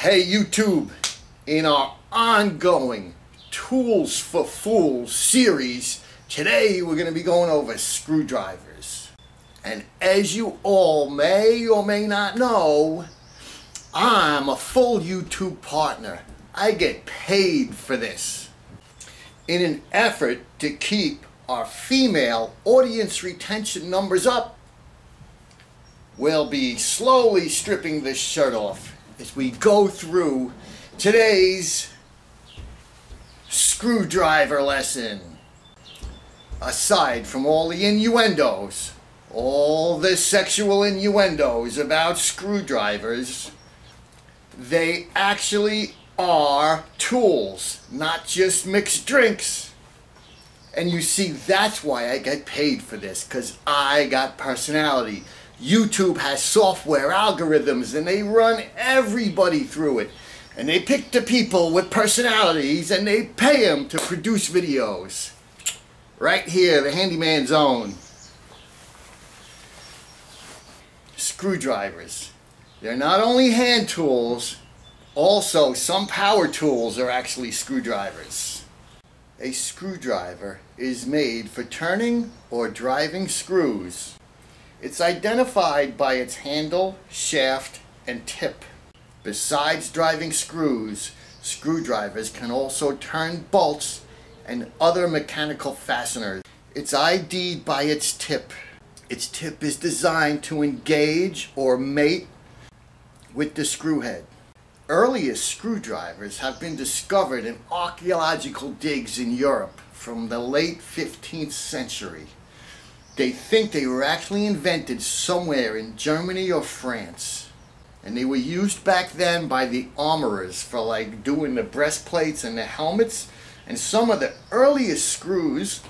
Hey YouTube, in our ongoing Tools for Fools series, today we're going to be going over screwdrivers. And as you all may or may not know, I'm a full YouTube partner. I get paid for this. In an effort to keep our female audience retention numbers up, we'll be slowly stripping this shirt off as we go through today's screwdriver lesson. Aside from all the innuendos, all the sexual innuendos about screwdrivers, they actually are tools, not just mixed drinks. And you see, that's why I get paid for this, because I got personality. YouTube has software algorithms and they run everybody through it. And they pick the people with personalities and they pay them to produce videos. Right here, the Handyman zone. Screwdrivers. They're not only hand tools, also some power tools are actually screwdrivers. A screwdriver is made for turning or driving screws. It's identified by its handle, shaft, and tip. Besides driving screws, screwdrivers can also turn bolts and other mechanical fasteners. It's ID'd by its tip. Its tip is designed to engage or mate with the screw head. Earliest screwdrivers have been discovered in archaeological digs in Europe from the late 15th century. They think they were actually invented somewhere in Germany or France. And they were used back then by the armorers for like doing the breastplates and the helmets. And some of the earliest screws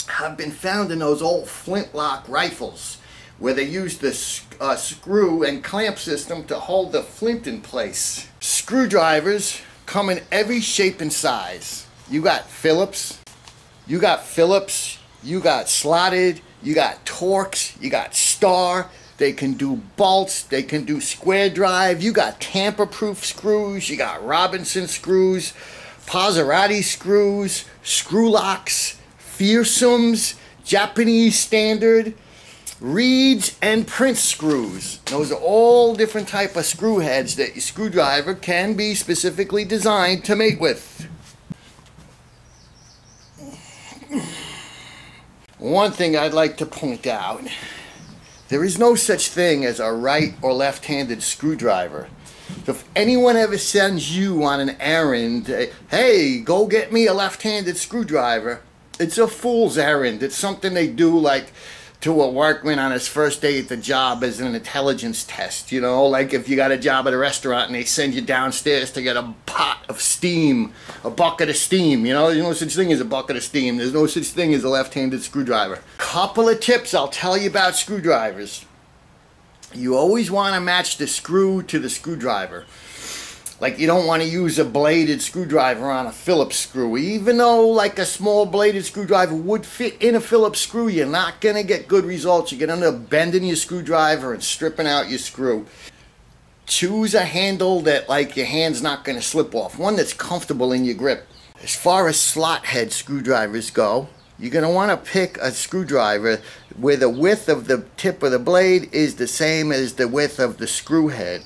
have been found in those old flintlock rifles, where they used the screw and clamp system to hold the flint in place. Screwdrivers come in every shape and size. You got Phillips, you got slotted, you got Torx, you got Star. They can do bolts, they can do square drive. You got tamper-proof screws, you got Robinson screws, Pazzarotti screws, screw locks, fearsomes, Japanese standard, reeds, and Prince screws. Those are all different type of screw heads that your screwdriver can be specifically designed to mate with. One thing I'd like to point out, there is no such thing as a right or left-handed screwdriver. So if anyone ever sends you on an errand, hey, go get me a left-handed screwdriver, it's a fool's errand. It's something they do like to a workman on his first day at the job as an intelligence test, you know, like if you got a job at a restaurant and they send you downstairs to get a pot of steam, a bucket of steam, you know, there's no such thing as a bucket of steam. There's no such thing as a left-handed screwdriver. Couple of tips I'll tell you about screwdrivers. You always want to match the screw to the screwdriver. Like you don't want to use a bladed screwdriver on a Phillips screw. Even though like a small bladed screwdriver would fit in a Phillips screw, you're not going to get good results. You're going to end up bending your screwdriver and stripping out your screw. Choose a handle that like your hand's not going to slip off. One that's comfortable in your grip. As far as slot head screwdrivers go, you're going to want to pick a screwdriver where the width of the tip of the blade is the same as the width of the screw head.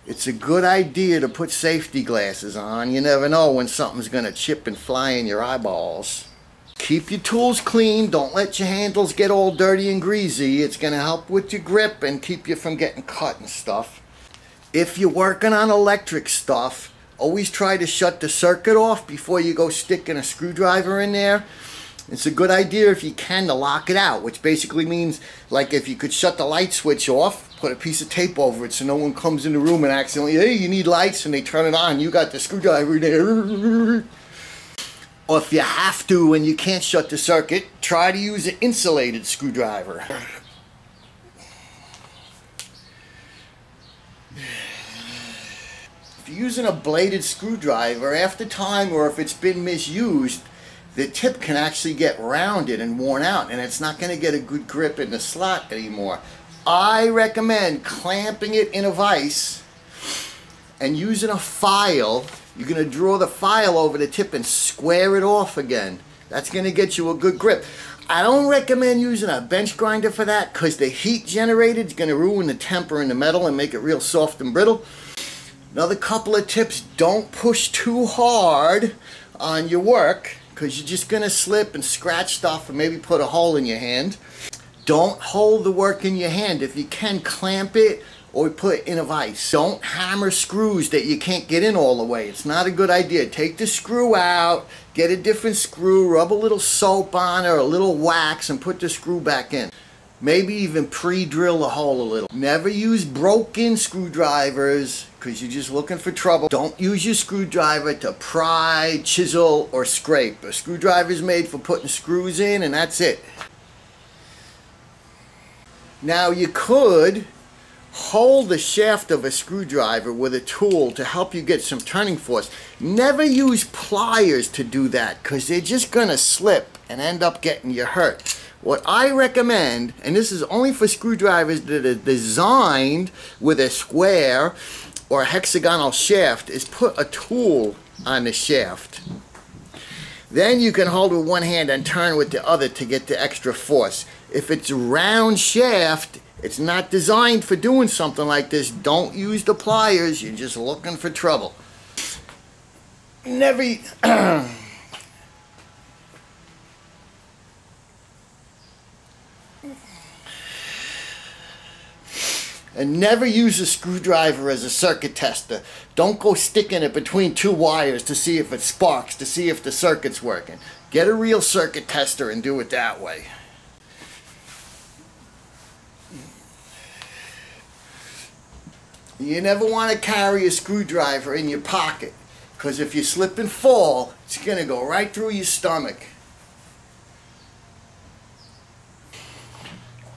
It's a good idea to put safety glasses on. You never know when something's going to chip and fly in your eyeballs. Keep your tools clean. Don't let your handles get all dirty and greasy. It's going to help with your grip and keep you from getting cut and stuff. If you're working on electric stuff, always try to shut the circuit off before you go sticking a screwdriver in there. It's a good idea if you can to lock it out, which basically means like if you could shut the light switch off, put a piece of tape over it so no one comes in the room and accidentally, hey, you need lights, and they turn it on, you got the screwdriver there. Or if you have to and you can't shut the circuit, try to use an insulated screwdriver. If you're using a bladed screwdriver, after time or if it's been misused, the tip can actually get rounded and worn out, and it's not going to get a good grip in the slot anymore. I recommend clamping it in a vise and using a file, you're going to draw the file over the tip and square it off again. That's going to get you a good grip. I don't recommend using a bench grinder for that because the heat generated is going to ruin the temper in the metal and make it real soft and brittle. Another couple of tips: don't push too hard on your work because you're just going to slip and scratch stuff and maybe put a hole in your hand. Don't hold the work in your hand. If you can, clamp it or put it in a vise. Don't hammer screws that you can't get in all the way. It's not a good idea. Take the screw out, get a different screw, rub a little soap on it or a little wax and put the screw back in. Maybe even pre-drill the hole a little. Never use broken screwdrivers because you're just looking for trouble. Don't use your screwdriver to pry, chisel, or scrape. A screwdriver is made for putting screws in and that's it. Now you could hold the shaft of a screwdriver with a tool to help you get some turning force. Never use pliers to do that because they're just going to slip and end up getting you hurt. What I recommend, and this is only for screwdrivers that are designed with a square or a hexagonal shaft, is put a tool on the shaft. Then you can hold with one hand and turn with the other to get the extra force. If it's a round shaft, it's not designed for doing something like this. Don't use the pliers. You're just looking for trouble. Never... And never use a screwdriver as a circuit tester. Don't go sticking it between two wires to see if it sparks, to see if the circuit's working. Get a real circuit tester and do it that way. You never want to carry a screwdriver in your pocket because if you slip and fall, it's going to go right through your stomach.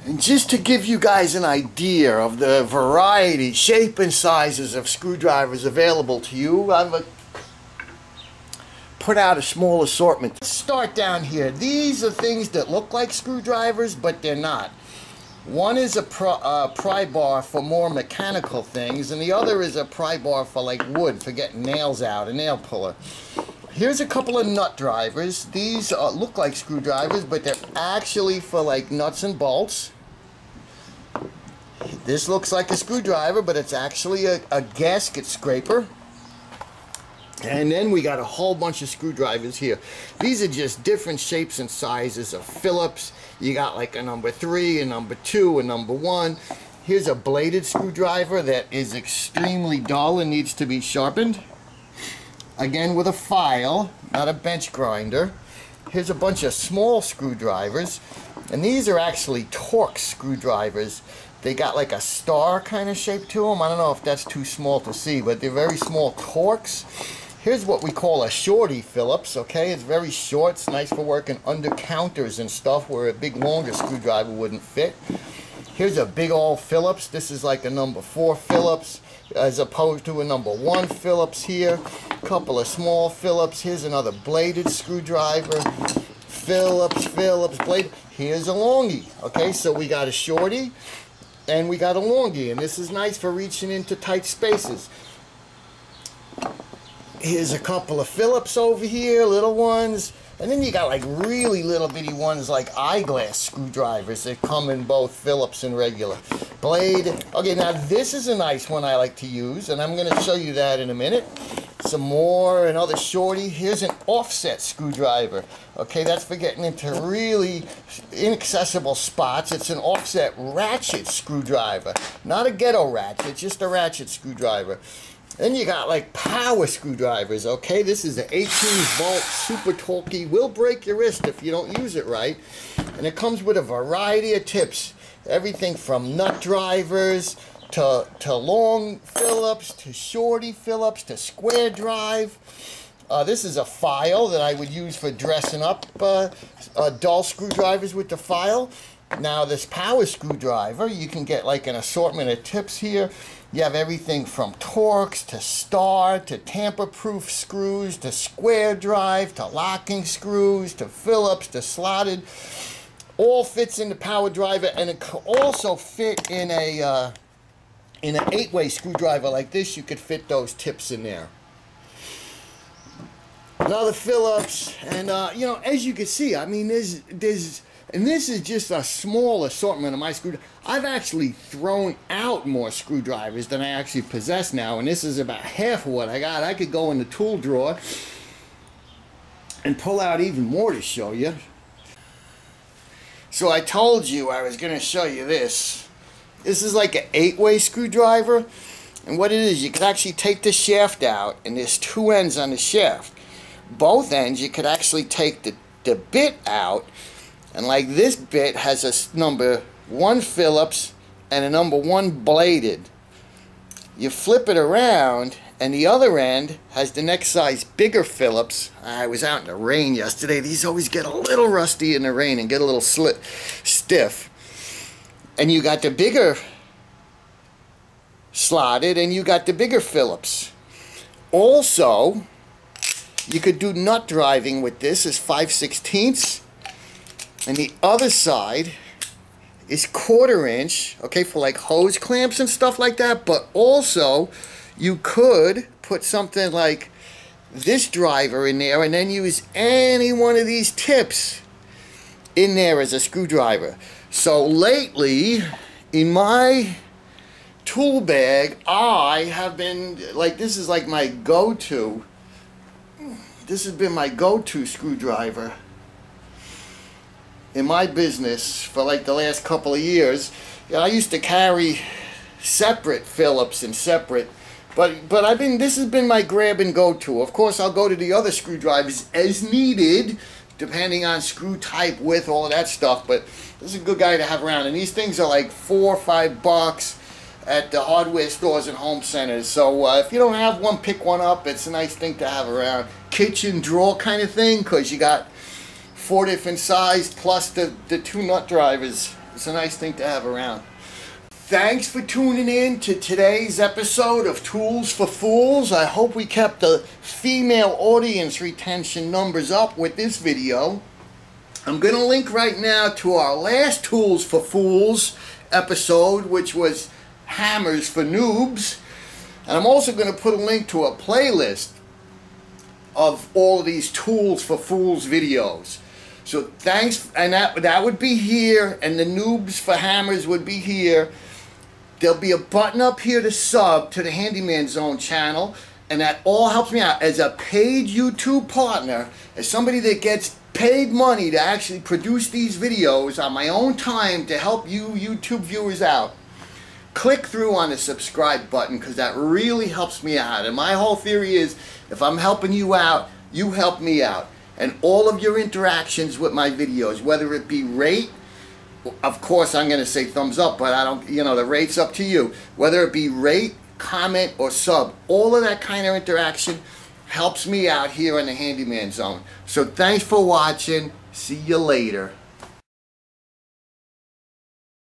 And just to give you guys an idea of the variety, shape, and sizes of screwdrivers available to you, I've put out a small assortment. Let's start down here. These are things that look like screwdrivers, but they're not. One is a pry bar for more mechanical things, and the other is a pry bar for like wood, for getting nails out, a nail puller. Here's a couple of nut drivers. These look like screwdrivers, but they're actually for like nuts and bolts. This looks like a screwdriver, but it's actually a gasket scraper. And then we got a whole bunch of screwdrivers here. These are just different shapes and sizes of Phillips. You got like a number 3, a number 2, a number 1. Here's a bladed screwdriver that is extremely dull and needs to be sharpened. Again with a file, not a bench grinder. Here's a bunch of small screwdrivers. And these are actually Torx screwdrivers. They got like a star kind of shape to them. I don't know if that's too small to see, but they're very small Torx. Here's what we call a shorty Phillips, okay? It's very short. It's nice for working under counters and stuff where a big longer screwdriver wouldn't fit. Here's a big old Phillips. This is like a number 4 Phillips as opposed to a number 1 Phillips here. A couple of small Phillips. Here's another bladed screwdriver. Phillips, blade. Here's a longie, okay? So we got a shorty and we got a longie, and this is nice for reaching into tight spaces. Here's a couple of Phillips over here, little ones. And then you got like really little bitty ones like eyeglass screwdrivers that come in both Phillips and regular. Blade. Okay, now this is a nice one I like to use, and I'm going to show you that in a minute. Some more, another shorty. Here's an offset screwdriver. Okay, that's for getting into really inaccessible spots. It's an offset ratchet screwdriver. Not a ghetto ratchet, just a ratchet screwdriver. Then you got like power screwdrivers, okay? This is an 18-volt super torquey, will break your wrist if you don't use it right. And it comes with a variety of tips. Everything from nut drivers to long Phillips, to shorty Phillips, to square drive. This is a file that I would use for dressing up dull screwdrivers with the file. Now this power screwdriver, you can get like an assortment of tips here. You have everything from Torx to star to tamper-proof screws to square drive to locking screws to Phillips to slotted. All fits in the power driver, and it can also fit in a in an 8-way screwdriver like this, you could fit those tips in there. Another Phillips, and you know, as you can see, I mean, there's, and this is just a small assortment of my screwdrivers. I've actually thrown out more screwdrivers than I actually possess now, and this is about half of what I got. I could go in the tool drawer and pull out even more to show you. So I told you I was going to show you this. This is like an 8-way screwdriver, and what it is, you could actually take the shaft out, and there's 2 ends on the shaft. Both ends, you could actually take the bit out, and like this bit has a number 1 Phillips and a number 1 bladed. You flip it around, and the other end has the next size bigger Phillips. I was out in the rain yesterday. These always get a little rusty in the rain and get a little stiff. And you got the bigger slotted, and you got the bigger Phillips. Also, you could do nut driving with this as 5/16, and the other side is 1/4 inch, okay, for like hose clamps and stuff like that. But also, you could put something like this driver in there and then use any one of these tips in there as a screwdriver. So lately, in my tool bag, I have been, like, this is like my go-to. This has been my go-to screwdriver in my business for like the last couple of years. You know, I used to carry separate Phillips and separate, but this has been my grab and go-to. Of course, I'll go to the other screwdrivers as needed, depending on screw type, width, all of that stuff. But this is a good guy to have around, and these things are like $4 or $5 at the hardware stores and home centers. So if you don't have one, pick one up. It's a nice thing to have around. Kitchen drawer kind of thing, because you got 4 different sizes plus the 2 nut drivers. It's a nice thing to have around. Thanks for tuning in to today's episode of Tools for Fools. I hope we kept the female audience retention numbers up with this video. I'm going to link right now to our last Tools for Fools episode, which was Hammers for Noobs. And I'm also going to put a link to a playlist of all of these Tools for Fools videos. So thanks, and that would be here, and the Noobs for Hammers would be here. There'll be a button up here to sub to the Handyman Zone channel, and that all helps me out as a paid YouTube partner, as somebody that gets paid money to actually produce these videos on my own time to help you YouTube viewers out. Click through on the subscribe button, because that really helps me out. And my whole theory is, if I'm helping you out, you help me out. And all of your interactions with my videos, whether it be rate, of course I'm going to say thumbs up, but I don't, you know, the rate's up to you. Whether it be rate, comment, or sub, all of that kind of interaction helps me out here in the Handyman Zone. So thanks for watching. See you later.